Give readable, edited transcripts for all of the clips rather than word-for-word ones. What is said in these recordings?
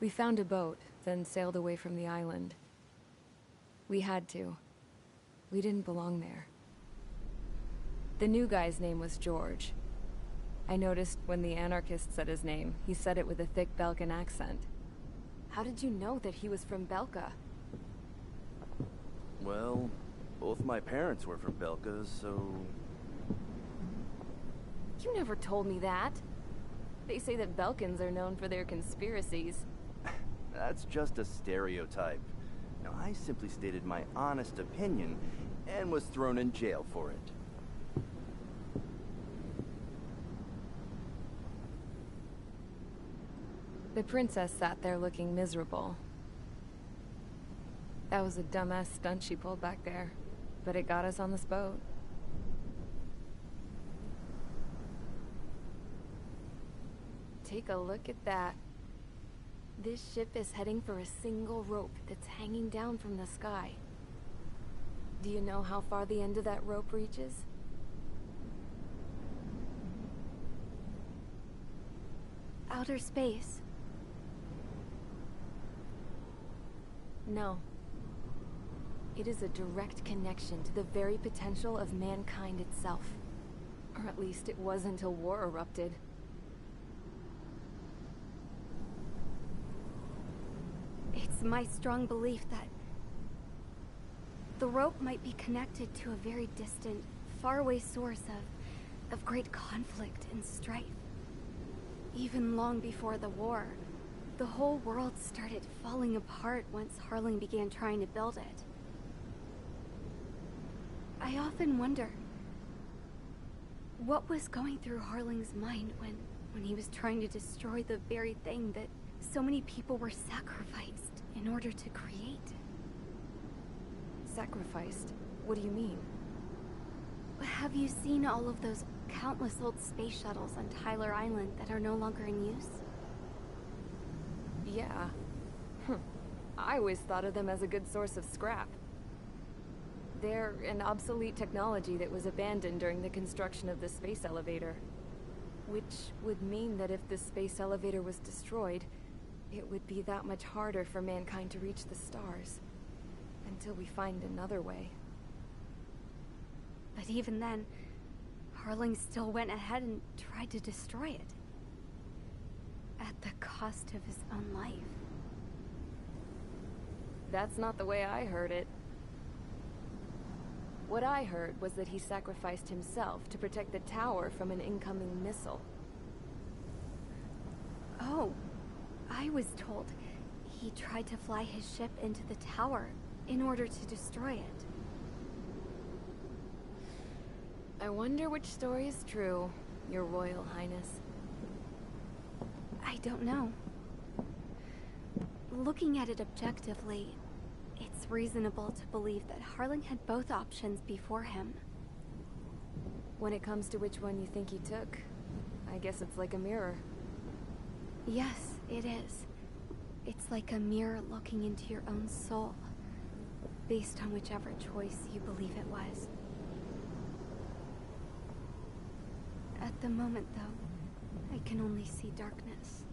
We found a boat, then sailed away from the island. We had to. We didn't belong there. The new guy's name was George. I noticed when the anarchist said his name, he said it with a thick Belkan accent. How did you know that he was from Belka? Well, both my parents were from Belka, so... You never told me that. They say that Belkans are known for their conspiracies. That's just a stereotype. Now, I simply stated my honest opinion and was thrown in jail for it. The princess sat there looking miserable. That was a dumbass stunt she pulled back there, but it got us on this boat. Take a look at that. This ship is heading for a single rope that's hanging down from the sky. Do you know how far the end of that rope reaches? Outer space. No. It is a direct connection to the very potential of mankind itself. Or at least it was until war erupted. It's my strong belief that the rope might be connected to a very distant, faraway source of great conflict and strife. Even long before the war, the whole world started falling apart once Harling began trying to build it. I often wonder what was going through Harling's mind when he was trying to destroy the very thing that so many people were sacrificed in order to create. Sacrificed? What do you mean? Have you seen all of those countless old space shuttles on Tyler Island that are no longer in use? Yeah. I always thought of them as a good source of scrap. They're an obsolete technology that was abandoned during the construction of the space elevator. Which would mean that if the space elevator was destroyed, it would be that much harder for mankind to reach the stars. Until we find another way. But even then, Harling still went ahead and tried to destroy it. At the cost of his own life. That's not the way I heard it. What I heard was that he sacrificed himself to protect the tower from an incoming missile. Oh, I was told he tried to fly his ship into the tower in order to destroy it. I wonder which story is true, Your Royal Highness. I don't know. Looking at it objectively, it's reasonable to believe that Harling had both options before him. When it comes to which one you think he took, I guess it's like a mirror. Yes, it is. It's like a mirror looking into your own soul, based on whichever choice you believe it was. At the moment, though, I can only see darkness.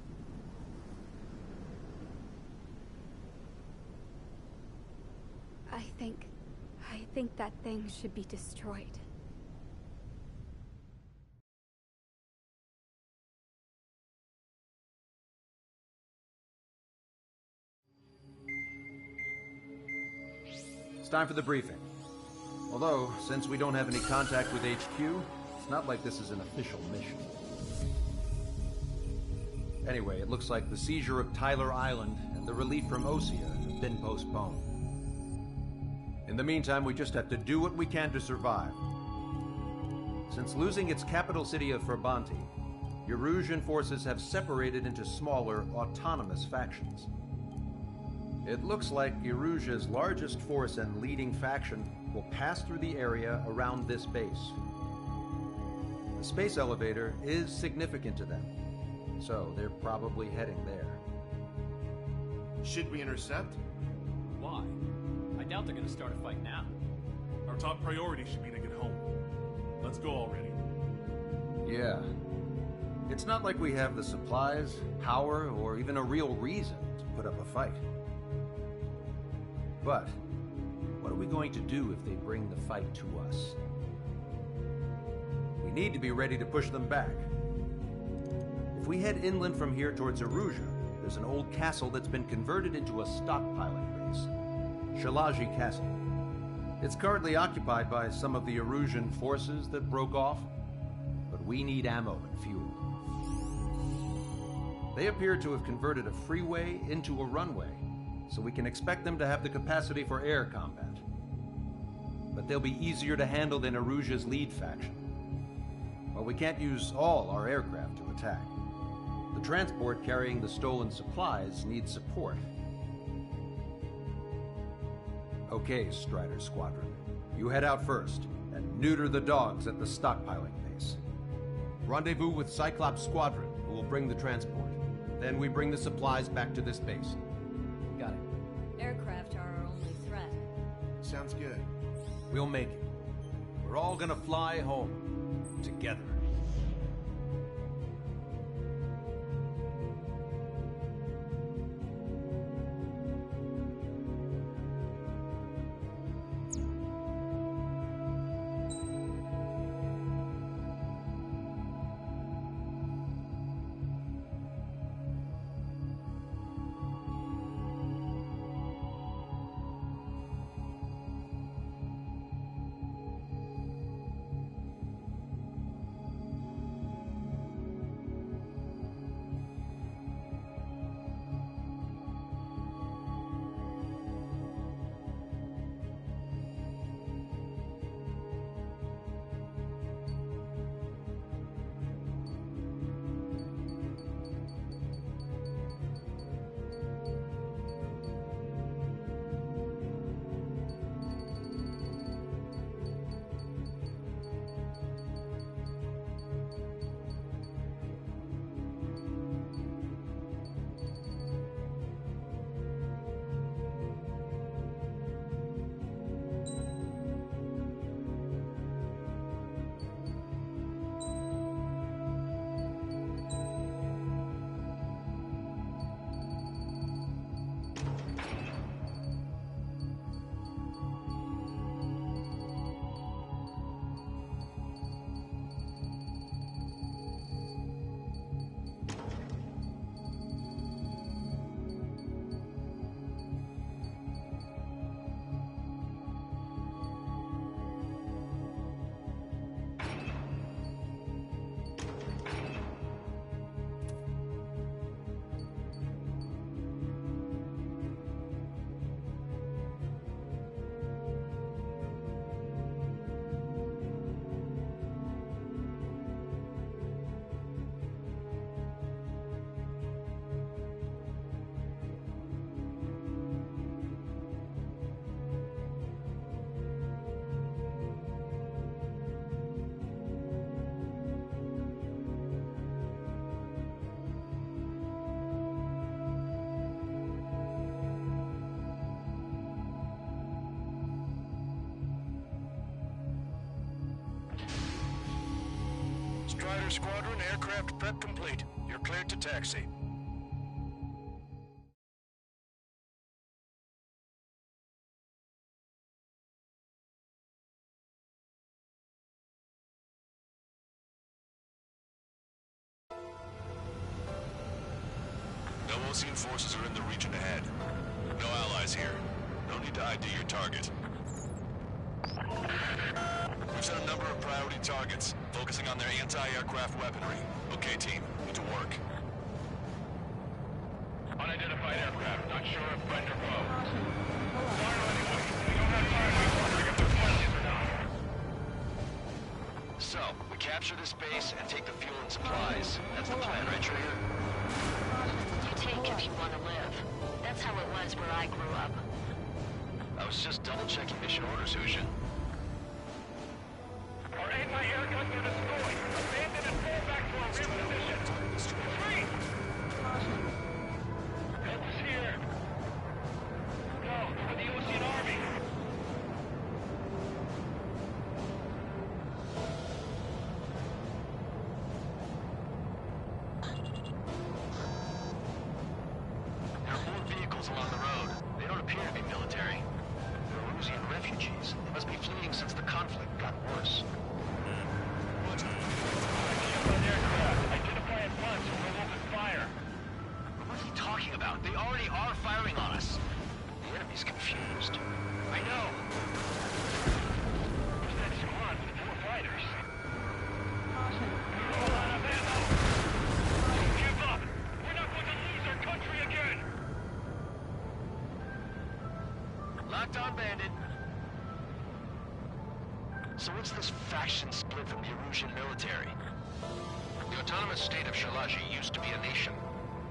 I think that thing should be destroyed. It's time for the briefing. Although, since we don't have any contact with HQ, it's not like this is an official mission. Anyway, it looks like the seizure of Tyler Island and the relief from Osea have been postponed. In the meantime, we just have to do what we can to survive. Since losing its capital city of Ferbanti, Erusian forces have separated into smaller, autonomous factions. It looks like Erusia's largest force and leading faction will pass through the area around this base. The space elevator is significant to them, so they're probably heading there. Should we intercept? Why? I doubt they're gonna start a fight now. Our top priority should be to get home. Let's go already. Yeah. It's not like we have the supplies, power, or even a real reason to put up a fight. But what are we going to do if they bring the fight to us? We need to be ready to push them back. If we head inland from here towards Aruja, there's an old castle that's been converted into a stockpiling base. Shalaji Castle. It's currently occupied by some of the Arujan forces that broke off, but we need ammo and fuel. They appear to have converted a freeway into a runway, so we can expect them to have the capacity for air combat. But they'll be easier to handle than Aruja's lead faction. But we can't use all our aircraft to attack. The transport carrying the stolen supplies needs support. Okay, Strider Squadron. You head out first, and neuter the dogs at the stockpiling base. Rendezvous with Cyclops Squadron, who will bring the transport. Then we bring the supplies back to this base. Got it. Aircraft are our only threat. Sounds good. We'll make it. We're all gonna fly home. Together. Strider Squadron, aircraft prep complete. You're cleared to taxi. No Osean forces are in the region ahead. No allies here. No need to ID your target. We've set a number of priority targets, focusing on their anti-aircraft weaponry. Okay, team, get to work. Unidentified aircraft, not sure if friend or foe. Fire anyway. We don't have time to be wondering if they're friendlies or not. So, we capture this base and take the fuel and supplies. That's the plan, right, Trigger? You take if you want to live. That's how it was where I grew up. I was just double-checking mission orders, Hushin. Our anti-air guns are destroyed. Abandon and fall back to our real position. Retreat! Help is here. Go, for the Osean Army. Airborne this faction split from the Erusian military. The autonomous state of Shalaji used to be a nation.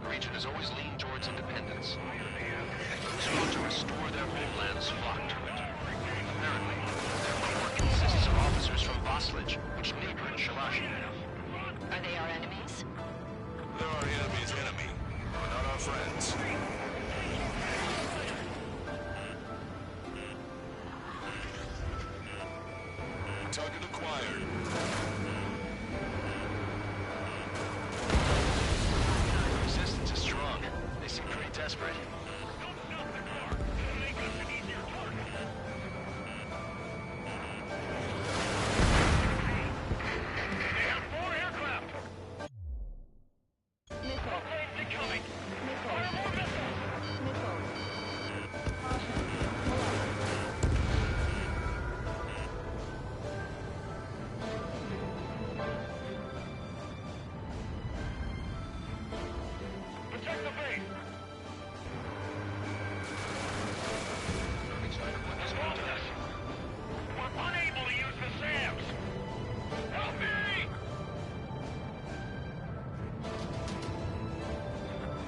The region has always leaned towards independence. And those who want to restore their homelands flock to it. Apparently, their core consists of officers from Vaslij, which neighbor in Shalaji. Are they our enemies? They're our enemy's enemy, but not our friends. Target acquired. The resistance is strong. They seem pretty desperate. They have 4 aircraft! Missile. Planes incoming! Missile. Fire more missiles! Missile. Caution. Pull up. Protect the base! Hold us! We're unable to use the SAMs! Help me!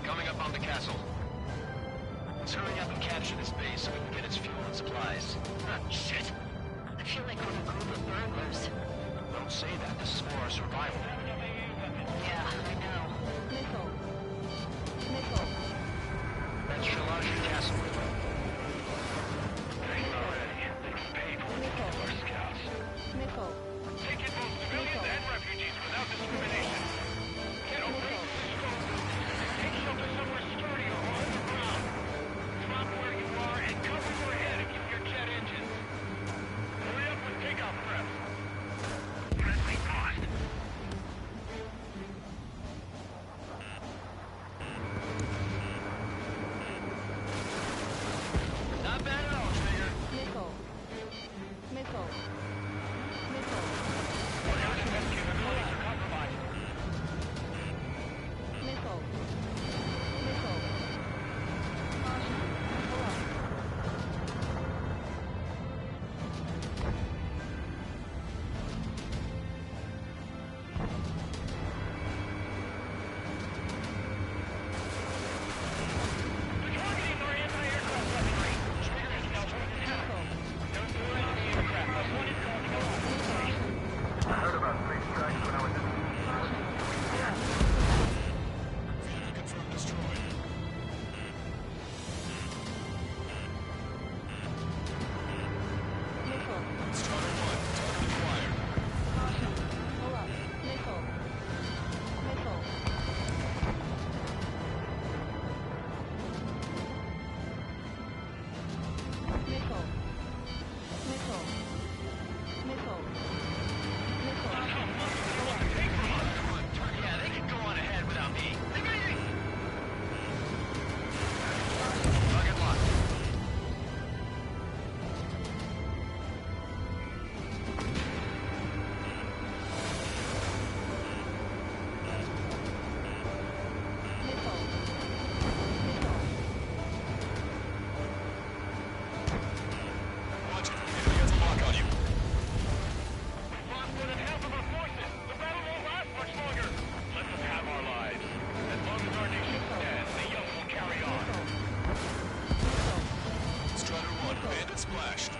Coming up on the castle. Let's hurry up and capture this base so we can get its fuel and supplies. Shit! I feel like we're a group of burglars. Don't say that. This is for our survival. Yeah, I know. Missile. Missile. That's Shalaji Castle. Thanks already. They can pay for it to kill our scouts. Missile. Take in both civilians and refugees without discrimination. Get away from the scope. Take shelter somewhere sturdier or underground. Drop where you are and cover your head against your jet engines. Hurry up with takeoff prep. Friendly cost. Not bad at all, Trigger. Missile. Missile. Missile. Organic capabilities are compromised. Missile. Missile. Caution. Pull up. They're targeting our anti-aircraft weaponry. Trigger is now targeting down. Don't do it on the aircraft. That's one incoming. Caution. I heard about 3 strikes when I was in... Confirm destroyed. Missile. Strider 1, target acquired. Caution. Pull up. Missile. Missile. Missile. Missile. Missile. Missile. Yeah, they can go on ahead without me. Target locked. Missile. Watch it. Enemy has a lock on you. We've lost more than half of our forces. The battle won't last much longer. Let them have our lives. As long as our nation stands, the young will carry on. Strider 1, bandit splashed.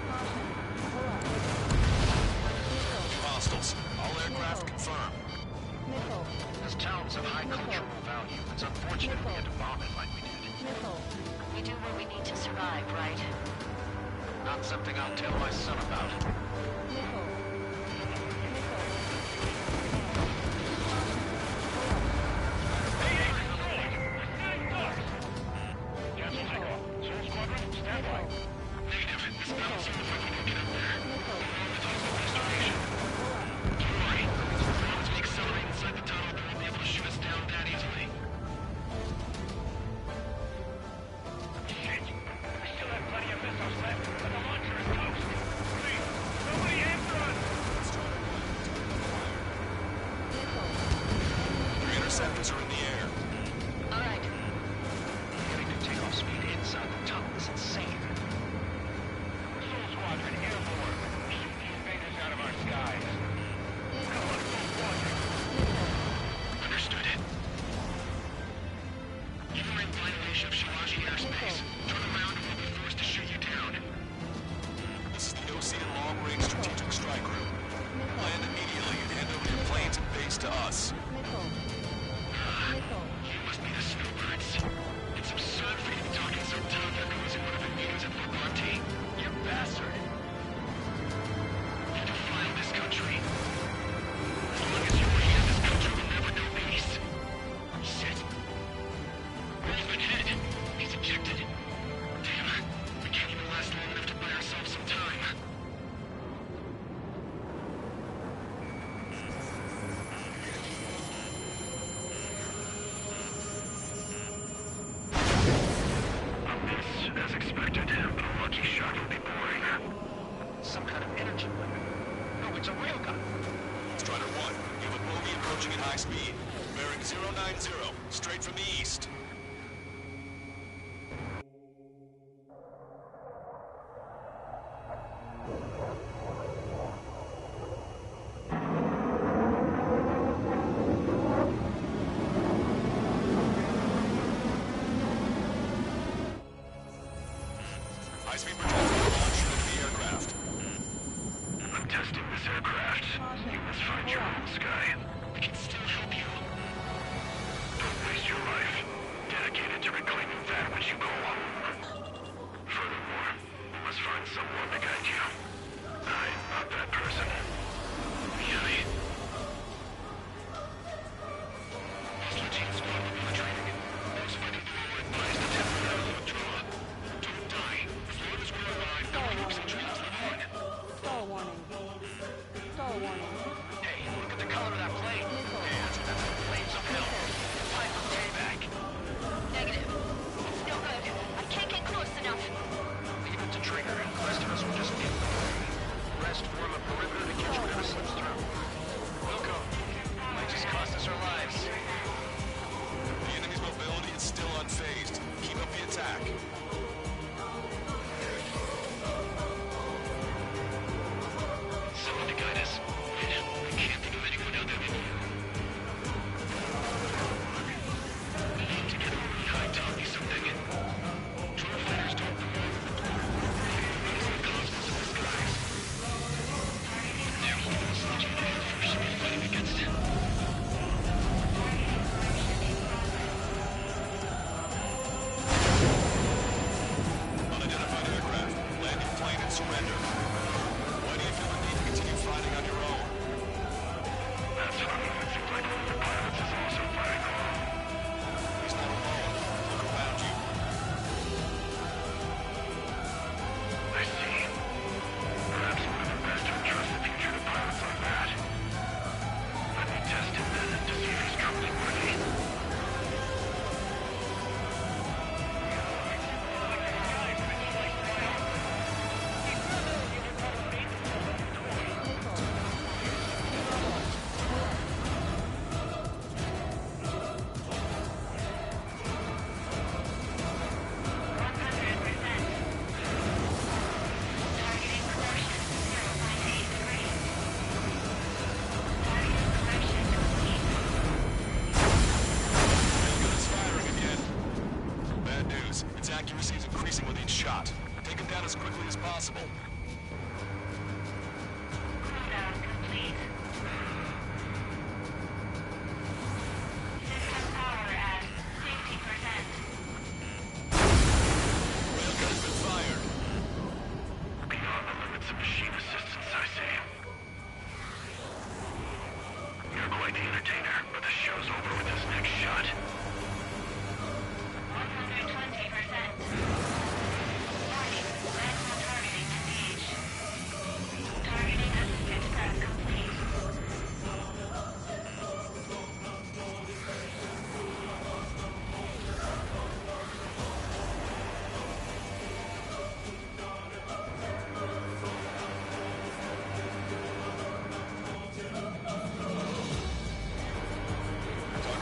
Caution. Pull up. Missile. Hostiles. All aircraft confirmed. Missile. This town's of high cultural value. It's unfortunate we had to bomb it like we did. Missile. We do what we need to survive, right? Not something I'll tell my son about. Missile. Missile. Cancel takeoff. Soul Squadron, stand by. Negative. This battle seems like we can get up there. Missile. Restoration. Pull up. Don't worry. Once we accelerate inside the tunnel, they won't be able to shoot us down that easily. Shit. We still have plenty of missiles left, but the launcher is toast. Please, somebody answer It's a railgun. Strider 1, you have a bogey approaching at high speed. Bearing 090, straight from the east. High-speed projectile launch into the aircraft. I'm testing this aircraft. You must find your own sky. We can still help you. Don't waste your life. Dedicated to reclaiming that which you call home. Furthermore, you must find someone to guide you. I'm not that person. Yummy. Hostile team spotted the penetrating. Those fighting below are advised to tap the level of trauma. Don't die. Flood is well aligned. Don't keep sentries to the horn. Stall warning. Stall warning. Hey, look at the color of that plane. And Flames of hell. Time for payback. Negative. It's no good. I can't get close enough. Leave it to Trigger. The rest of us will just get the rest form a perimeter to catch whatever slips through. Welcome. Might just cost us our lives. the enemy's mobility is still unfazed. Keep up the attack. Someone to guide us. I can't think of anyone out there with you. We need to get over behind Tommy something. Drone fighters don't perform in the door. It's the cosmos in disguise. They're one of us that you should be fighting against. Unidentified aircraft. Land your plane and surrender. Why do you feel the need to continue fighting on your own? That's funny. It seems like one of the pilots is also fighting alone. He's not alone. Look around you. I see. Perhaps one of the best to entrust the future to pilots like that. Let me test him then to see if he's truly worthy. Railgun is firing again. Bad news. Its accuracy is increasing with each shot. Take him down as quickly as possible. Cooldown complete. System power at 60%. Railgun's been fired. Beyond the limits of machine assistance, I see. You're quite the entertainer, but the show's over with this next shot. 120%. Warning, maximum targeting engaged. Targeting assisted prep complete. Target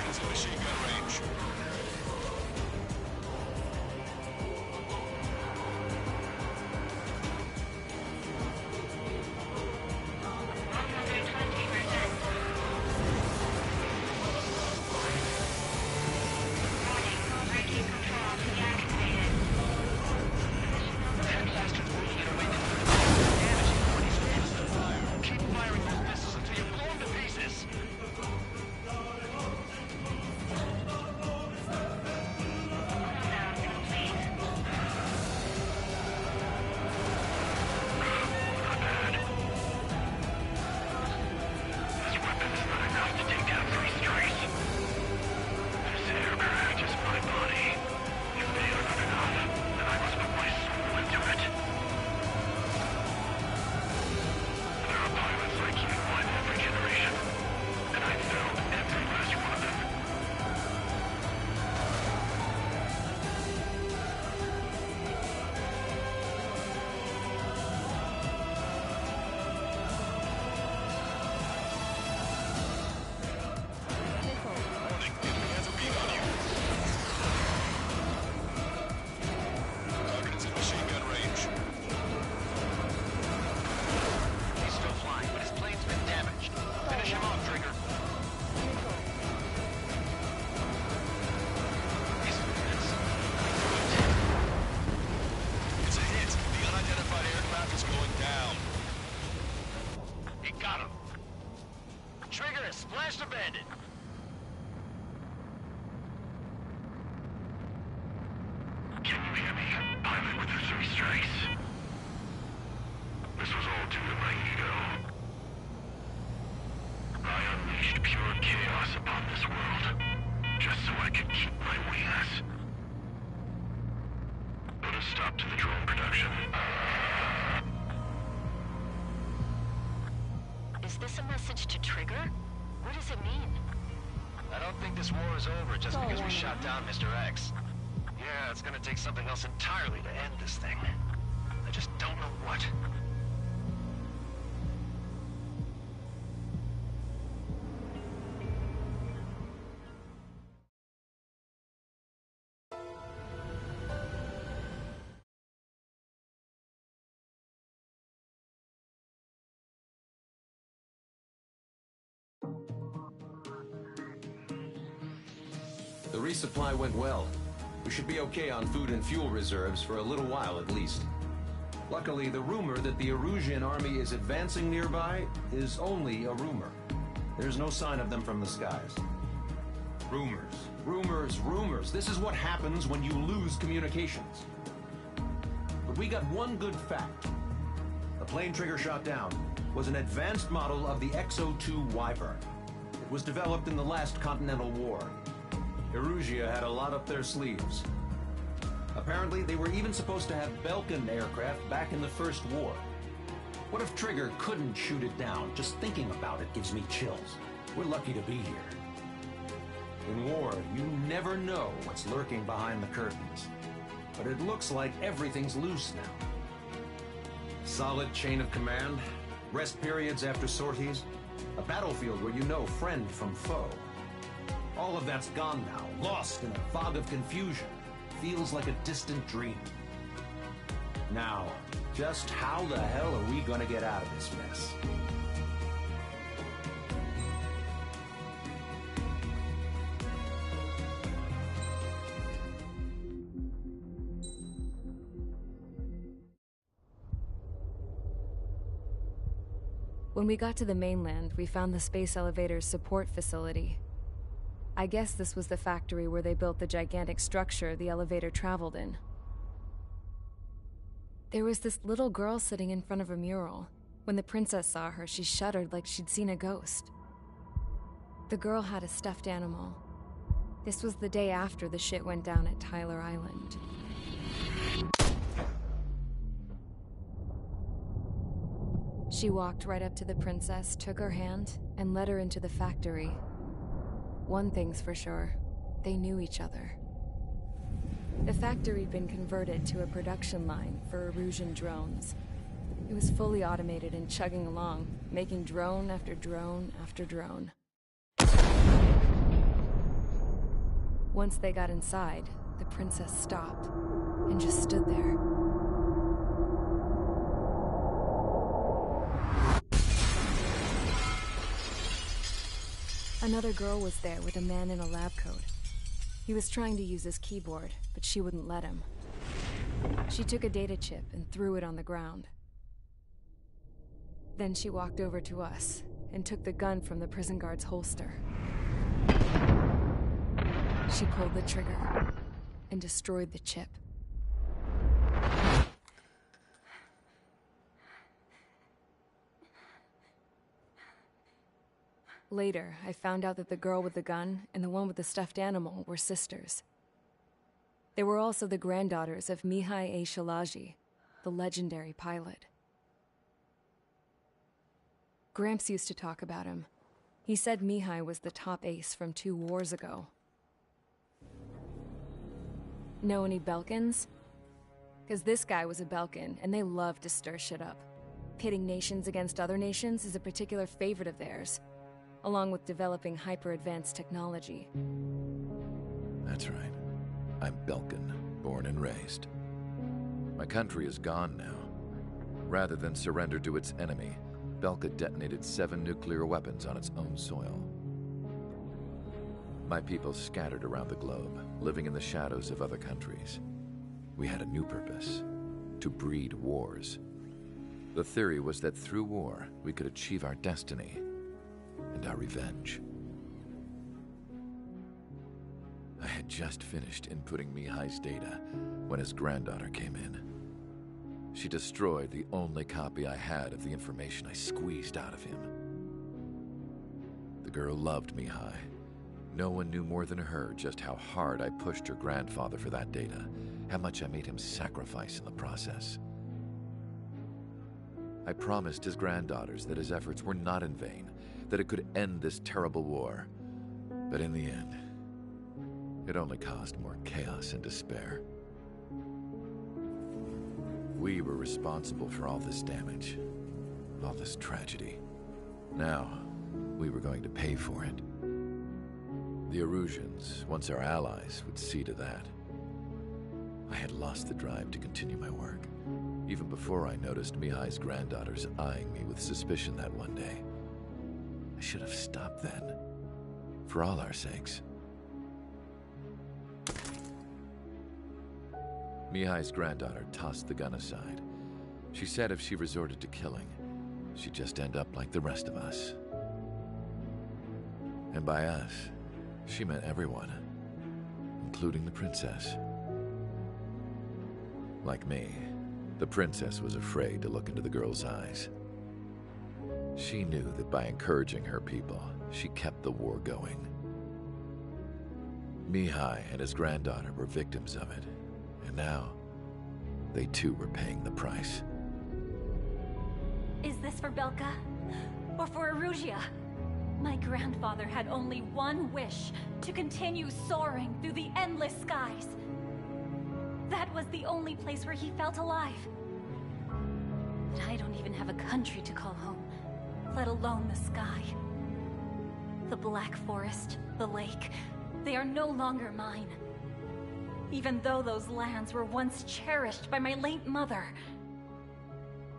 Trigger has splashed a bandit. Can you hear me? Pilot with the 3 strikes. This was all due to my ego. I unleashed pure chaos upon this world, just so I could keep my wings. Put a stop to the drone production. Is this a message to Trigger? What does it mean? I don't think this war is over just because we shot down Mr. X. Yeah, it's gonna take something else entirely to end this thing. I just don't know what. The resupply went well. We should be okay on food and fuel reserves for a little while at least. Luckily, the rumor that the Erusian army is advancing nearby is only a rumor. There's no sign of them from the skies. Rumors, rumors, rumors. This is what happens when you lose communications. But we got one good fact. The plane Trigger shot down was an advanced model of the X-02 Wyvern. It was developed in the last Continental War. Erusia had a lot up their sleeves. Apparently, they were even supposed to have Belkin aircraft back in the First War. What if Trigger couldn't shoot it down? Just thinking about it gives me chills. We're lucky to be here. In war, you never know what's lurking behind the curtains. But it looks like everything's loose now. Solid chain of command, rest periods after sorties, a battlefield where you know friend from foe. All of that's gone now, lost in a fog of confusion. Feels like a distant dream. Now, just how the hell are we gonna get out of this mess? When we got to the mainland, we found the space elevator's support facility. I guess this was the factory where they built the gigantic structure the elevator traveled in. There was this little girl sitting in front of a mural. When the princess saw her, she shuddered like she'd seen a ghost. The girl had a stuffed animal. This was the day after the shit went down at Tyler Island. She walked right up to the princess, took her hand, and led her into the factory. One thing's for sure, they knew each other. The factory'd been converted to a production line for Erusian drones. It was fully automated and chugging along, making drone after drone after drone. Once they got inside, the princess stopped and just stood there. Another girl was there with a man in a lab coat. He was trying to use his keyboard, but she wouldn't let him. She took a data chip and threw it on the ground. Then she walked over to us and took the gun from the prison guard's holster. She pulled the trigger and destroyed the chip. Later, I found out that the girl with the gun and the one with the stuffed animal were sisters. They were also the granddaughters of Mihai A. Shalaji, the legendary pilot. Gramps used to talk about him. He said Mihai was the top ace from 2 wars ago. Know any Belkins? Because this guy was a Belkin, and they love to stir shit up. Pitting nations against other nations is a particular favorite of theirs, along with developing hyper-advanced technology. That's right. I'm Belkin, born and raised. My country is gone now. Rather than surrender to its enemy, Belka detonated 7 nuclear weapons on its own soil. My people scattered around the globe, living in the shadows of other countries. We had a new purpose: to breed wars. The theory was that through war, we could achieve our destiny. and our revenge. I had just finished inputting Mihai's data when his granddaughter came in. She destroyed the only copy I had of the information I squeezed out of him. The girl loved Mihai. No one knew more than her just how hard I pushed her grandfather for that data, how much I made him sacrifice in the process. I promised his granddaughters that his efforts were not in vain, that it could end this terrible war. But in the end, it only caused more chaos and despair. We were responsible for all this damage, all this tragedy. Now, we were going to pay for it. The Erusians, once our allies, would see to that. I had lost the drive to continue my work, even before I noticed Mihai's granddaughters eyeing me with suspicion that one day. I should have stopped then, for all our sakes. Mihai's granddaughter tossed the gun aside. She said if she resorted to killing, she'd just end up like the rest of us. And by us, she meant everyone, including the princess. Like me, the princess was afraid to look into the girl's eyes. She knew that by encouraging her people, she kept the war going. Mihai and his granddaughter were victims of it, and now, they too were paying the price. Is this for Belka? Or for Erusia? My grandfather had only one wish, to continue soaring through the endless skies. That was the only place where he felt alive. But I don't even have a country to call home, let alone the sky. The Black Forest, the lake, they are no longer mine. Even though those lands were once cherished by my late mother.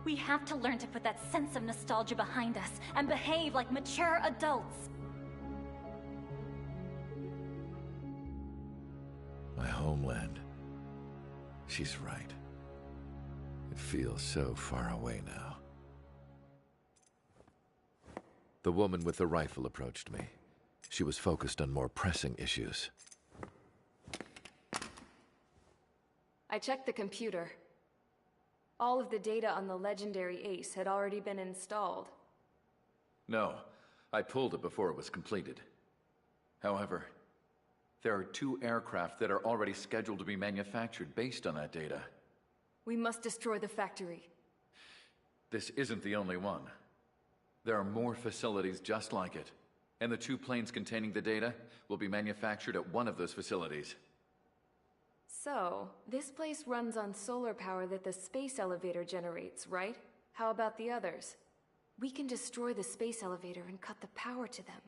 We have to learn to put that sense of nostalgia behind us and behave like mature adults. My homeland. She's right. It feels so far away now. The woman with the rifle approached me. She was focused on more pressing issues. I checked the computer. All of the data on the legendary Ace had already been installed. No, I pulled it before it was completed. However, there are 2 aircraft that are already scheduled to be manufactured based on that data. We must destroy the factory. This isn't the only one. There are more facilities just like it, and the 2 planes containing the data will be manufactured at one of those facilities. So, this place runs on solar power that the space elevator generates, right? How about the others? We can destroy the space elevator and cut the power to them.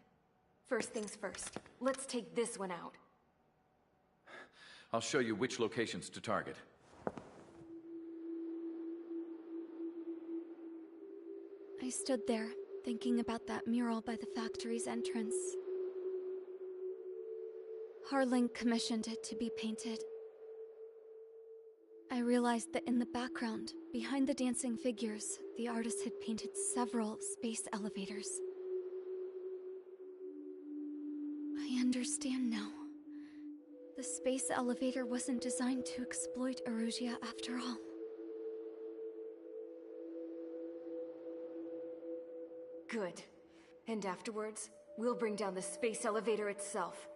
First things first, let's take this one out. I'll show you which locations to target. I stood there, thinking about that mural by the factory's entrance. Harling commissioned it to be painted. I realized that in the background, behind the dancing figures, the artist had painted several space elevators. I understand now. The space elevator wasn't designed to exploit Erusia after all. Good. And afterwards, we'll bring down the space elevator itself.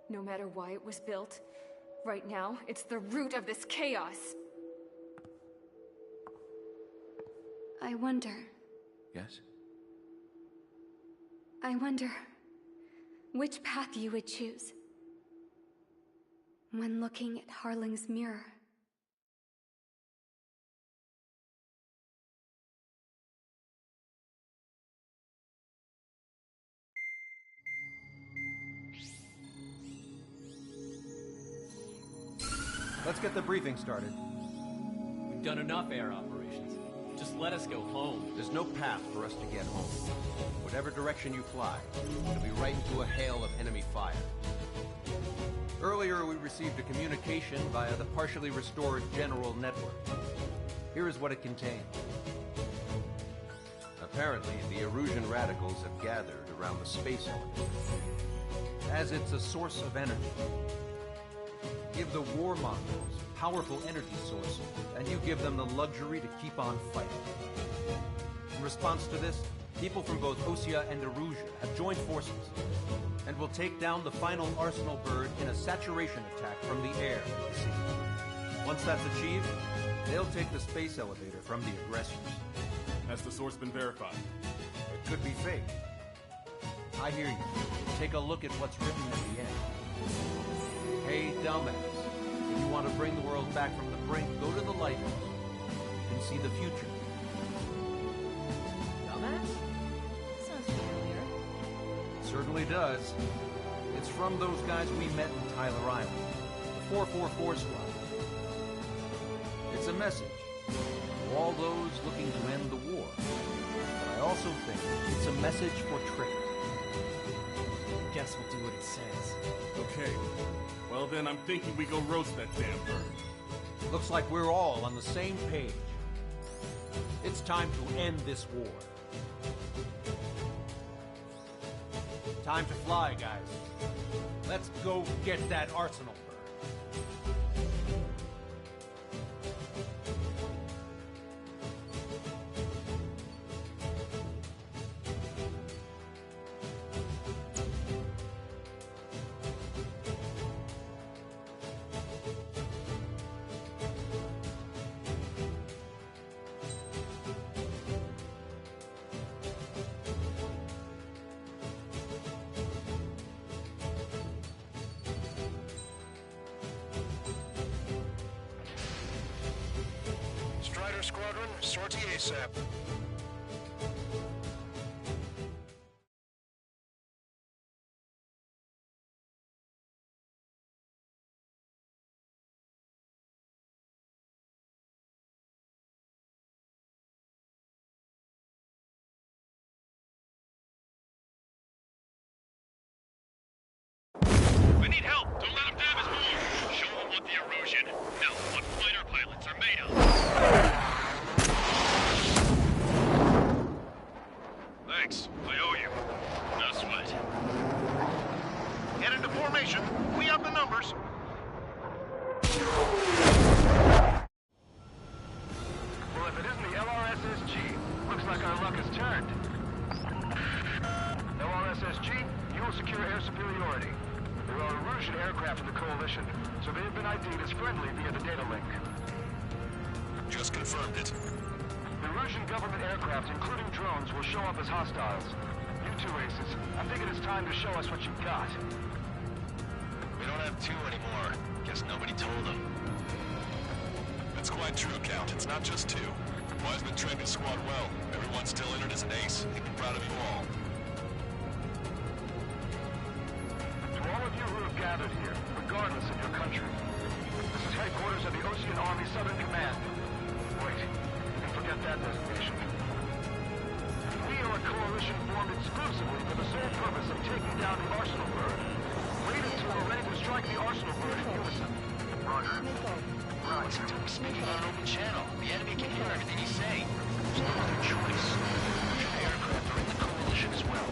No matter why it was built, right now, it's the root of this chaos. I wonder... Yes? I wonder... which path you would choose when looking at Harling's mirror. Let's get the briefing started. We've done enough air operations. Just let us go home. There's no path for us to get home. Whatever direction you fly, it'll be right into a hail of enemy fire. Earlier, we received a communication via the partially restored general network. Here is what it contained. Apparently, the Erusian radicals have gathered around the space elevator, as it's a source of energy. Give the warmongers powerful energy sources, and you give them the luxury to keep on fighting. In response to this, people from both Osea and Erusia have joined forces, and will take down the final Arsenal bird in a saturation attack from the air and sea. Once that's achieved, they'll take the space elevator from the aggressors. Has the source been verified? It could be fake. I hear you. Take a look at what's written at the end. Hey, dumbass. If you want to bring the world back from the brink, go to the lighthouse. You can see the future. Dumbass? Sounds familiar. It certainly does. It's from those guys we met in Tyler Island. The 444 squad. It's a message to all those looking to end the war. But I also think it's a message for trickery. Guess we'll do what it says. Okay. Well then, I'm thinking we go roast that damn bird. Looks like we're all on the same page. It's time to end this war. Time to fly, guys. Let's go get that Arsenal bird. Squadron, sortie ASAP. We need help! Don't let them damage more! Show them what the Erusian, no, what fighter pilots are made of! Thanks. I owe you. No sweat. Get into formation. We have the numbers. Well, if it isn't the LRSSG, looks like our luck has turned. LRSSG, you will secure air superiority. There are Erusian aircraft in the Coalition, so they have been ID'd as friendly via the data link. Just confirmed it. The Erusian government aircraft, including drones, will show up as hostiles. You two aces, I think it is time to show us what you've got. We don't have two anymore. Guess nobody told them. That's quite true, Count. It's not just two. Wiseman trained his squad well. Everyone's still entered as an ace. He'd be proud of you all. To all of you who have gathered here, regardless of your country, this is headquarters of the Ocean Army Southern Command. Wait, you can forget that designation. We are a coalition formed exclusively for the sole purpose of taking down the Arsenal bird. Wait until we're ready to strike the Arsenal bird in unison. Roger. Right, speaking on an open channel. The enemy can hear everything you say. There's no other choice. Your aircraft are in the coalition as well.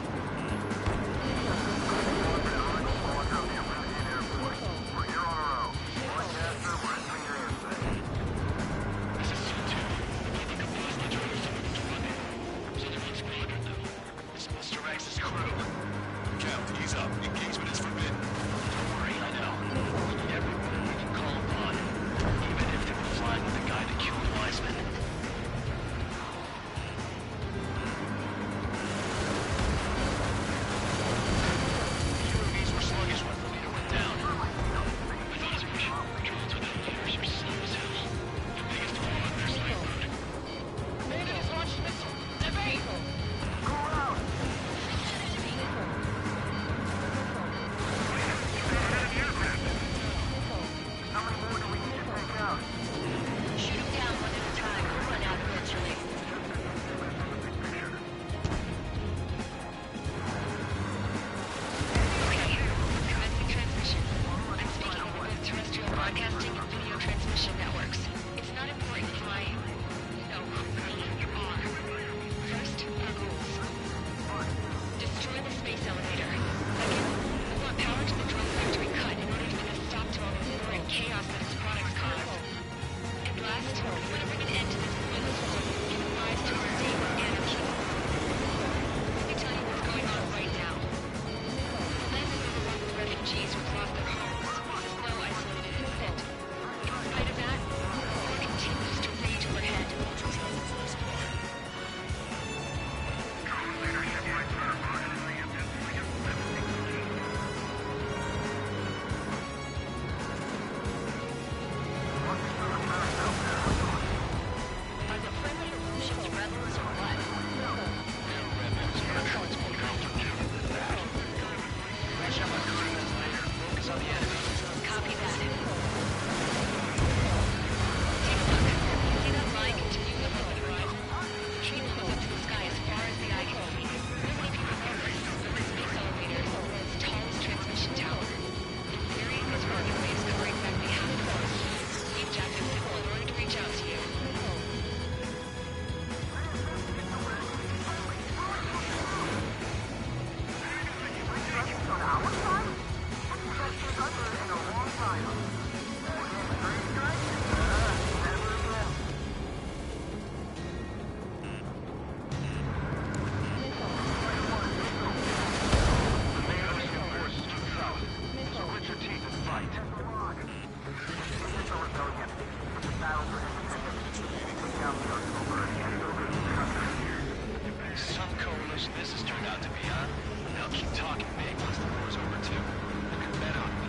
about to be, huh? Now keep talking big once the war's over, too. You can bet on me.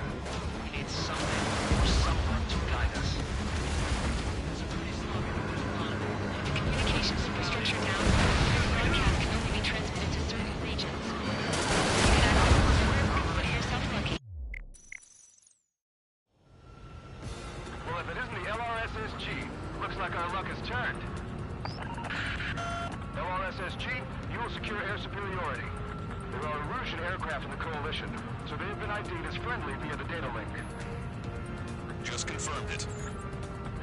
We need something or someone to guide us. The communications infrastructure down. Your broadcast can only be transmitted to certain regions. Consider yourself lucky. Well, if it isn't the LRSSG, looks like our luck has turned. LRSSG, you will secure air superiority. There are Erusian aircraft in the Coalition, so they've been ID'd as friendly via the data link. Just confirmed it.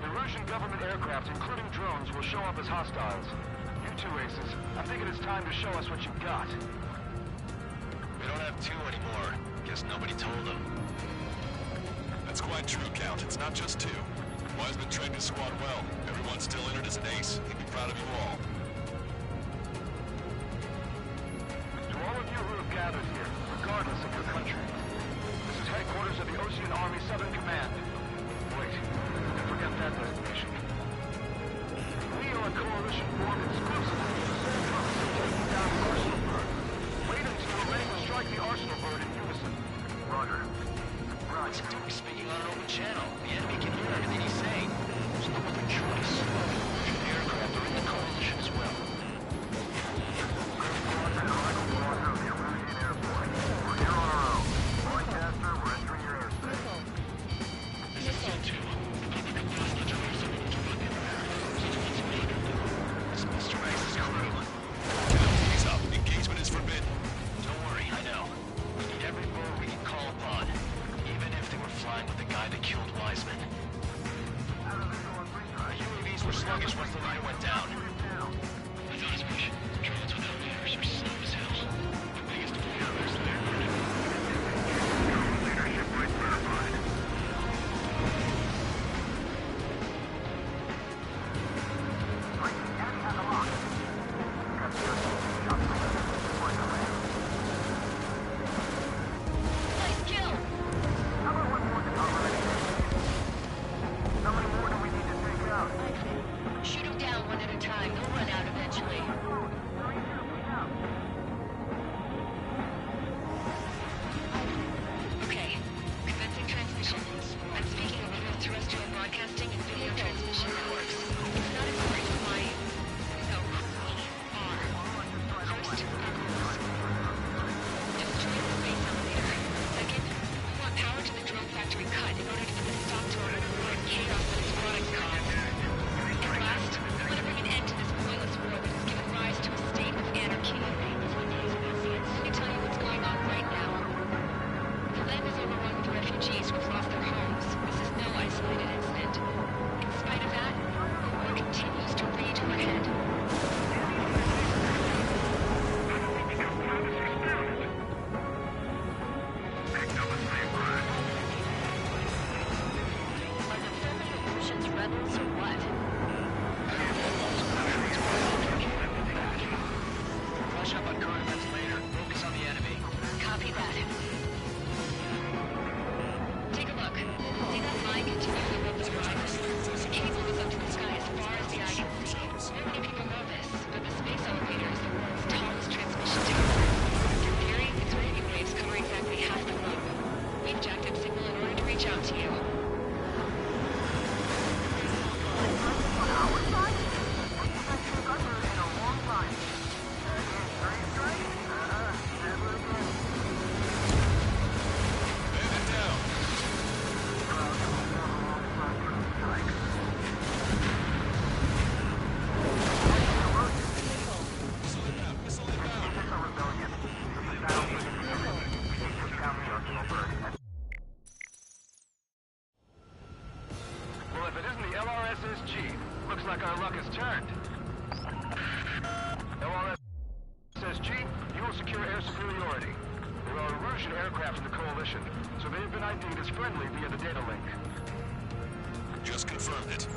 Erusian government aircraft, including drones, will show up as hostiles. You two aces, I think it is time to show us what you've got. We don't have two anymore. Guess nobody told them. That's quite true, Count. It's not just two. Wiseman trained his squad well. Everyone's still entered as an ace. He'd be proud of you all. To all of you who have gathered here, regardless of your country, this is headquarters of the Ocean Army Southern Command. Wait, forget that designation. We are a coalition formed exclusively for the sole purpose of taking down the Arsenal Bird. Wait until we're ready to strike the Arsenal Bird in unison. Roger. Right, we're speaking on an open channel. The enemy can hear everything he's saying. There's no other choice. Russian aircraft are in the coalition as well. like our luck has turned. LRSSG, you will secure air superiority. There are Erusian aircraft in the Coalition, so they have been ID'd as friendly via the data link. Just confirmed it.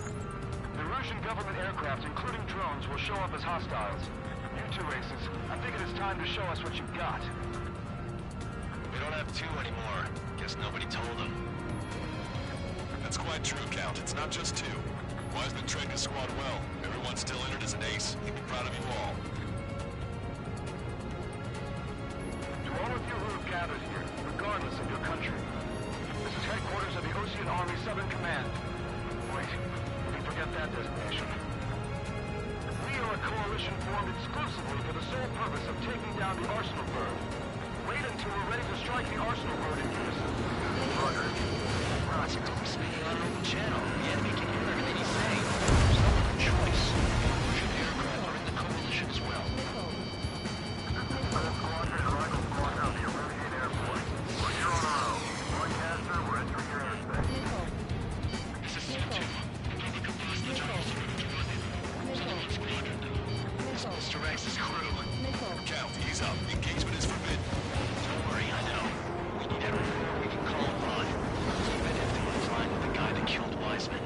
The Erusian government aircraft, including drones, will show up as hostiles. You two aces, I think it is time to show us what you've got. We don't have two anymore. Guess nobody told them. That's quite true, Count. It's not just two. Wiseman trained his squad well. Everyone's still entered as an ace. He'd be proud of you all. Southern Command. Wait, let me forget that designation. We are a coalition formed exclusively for the sole purpose of taking down the Arsenal bird. Wait until we're ready to strike the Arsenal bird in unison. Roger. Roger, don't speak on our own channel. The enemy can hear everything he's saying. There's no other choice. Russian aircraft are in the coalition as well. Squadron and Rifle Squadron of the Iranian Air Force. We're here on our own. Broadcaster, we're entering your airspace. This is Seal 2. Republic of Los Angeles, Southern Squadron. This is Mr. X's crew. Count, ease up. Engagement is forbidden. Don't worry, I know. We need everything we can call upon. Even if they were flying with the guy that killed Wiseman.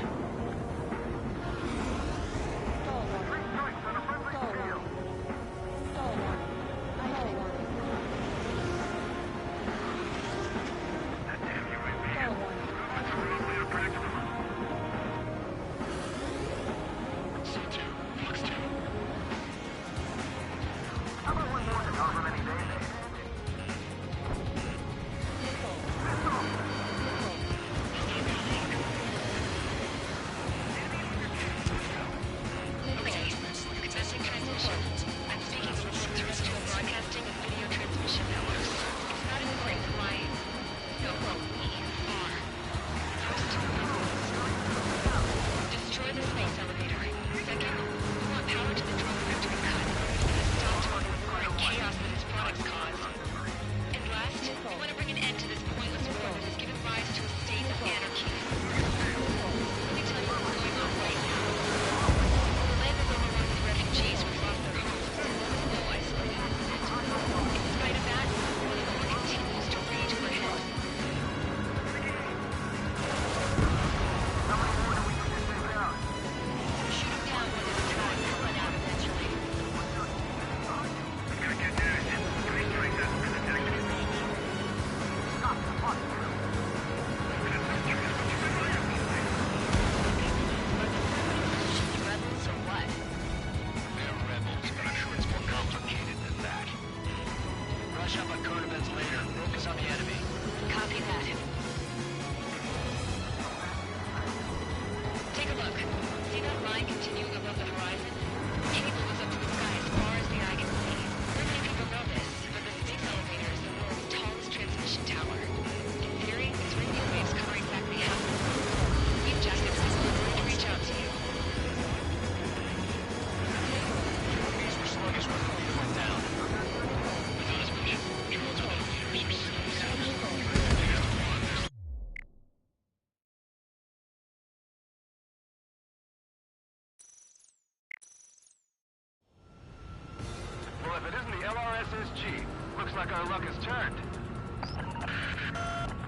Well, if it isn't the LRSSG, looks like our luck has turned.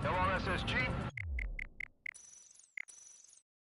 LRSSG,